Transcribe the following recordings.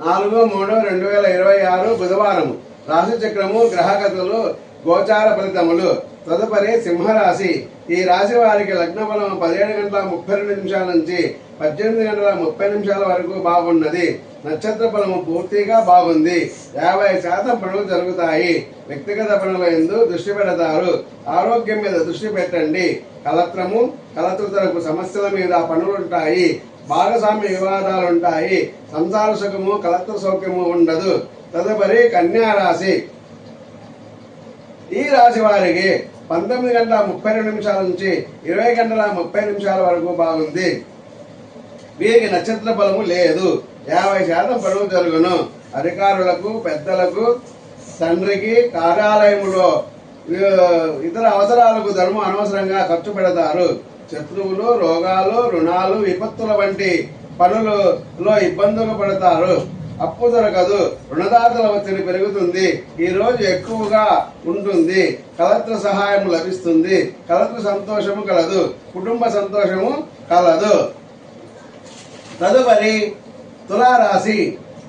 4/3/2026 బుధవారం. రాశి చక్రము, గ్రహగతులు, గోచార ఫలితములు. తదుపరి సింహరాశి. ఈ రాశి వారికి లగ్న బలం 17:32 నుంచి 18:30 వరకు బాగున్నది. నక్షత్ర ఫలము పూర్తిగా బాగుంది. 50% పనులు జరుగుతాయి. వ్యక్తిగత పనుల యందు దృష్టి పెడతారు. ఆరోగ్యం మీద దృష్టి పెట్టండి. కలత్రము, కలత్రుతరకు సమస్యల మీద పనులుంటాయి. భాగస్వామ్య వివాదాలుంటాయి. సంసార సుఖము, కలత్ర సౌఖ్యము ఉండదు. తదుపరి కన్యా రాశి. ఈ రాశి వారికి 19:32 నుంచి 20:30 వరకు బాగుంది. వీరికి నక్షత్ర బలము లేదు. 50% పనులు జరుగును. అధికారులకు, పెద్దలకు, తండ్రికి, కార్యాలయములో ఇతర అవసరాలకు ధనము అనవసరంగా ఖర్చు పెడతారు. శత్రువులు, రోగాలు, రుణాలు, విపత్తుల వంటి పనులలో ఇబ్బందులు పడతారు. అప్పు దొరకదు. రుణదాతల ఒత్తిడి పెరుగుతుంది. ఈ రోజు ఎక్కువగా ఉంటుంది. కలత్ర సహాయం లభిస్తుంది. కలత్ర సంతోషము కలదు. కుటుంబ సంతోషము కలదు. తదుపరి తులారాశి.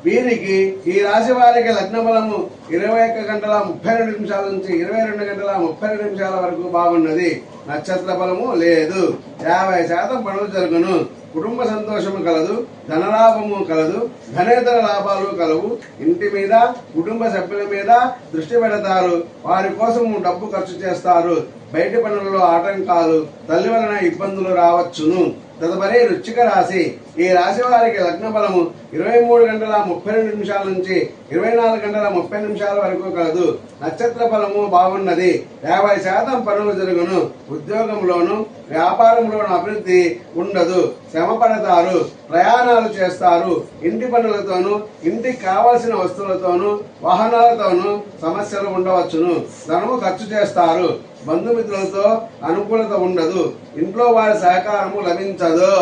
వీరికి ఈ రాశి వారికి లగ్న బలము 21:32 నుంచి 22:32 వరకు బాగున్నది. నక్షత్ర బలము లేదు. 50% పనులు జరుగును. కుటుంబ సంతోషము కలదు. ధనలాభము కలదు. ధనేతర లాభాలు కలవు. ఇంటి మీద, కుటుంబ సభ్యుల మీద దృష్టి పెడతారు. వారి కోసము డబ్బు ఖర్చు చేస్తారు. బయటి పనులలో ఆటంకాలు, తల్లి వలన ఇబ్బందులు రావచ్చును. తదుపరి వృశ్చిక రాశి. ఈ రాశి వారికి లగ్న బలము 23:32 నుంచి 24:30 వరకు కలదు. నక్షత్ర ఫలము బాగున్నది. 50% పనులు జరుగును. ఉద్యోగంలోను, వ్యాపారంలోను అభివృద్ధి ఉండదు. శ్రమ పడతారు. ప్రయాణాలు చేస్తారు. ఇంటి పనులతోనూ, ఇంటికి కావలసిన వస్తువులతోనూ, వాహనాలతోనూ సమస్యలు ఉండవచ్చును. ధనము ఖర్చు చేస్తారు. బంధుమిత్రులతో అనుకూలత ఉండదు. ఇంట్లో వారి సహకారము లభించదు.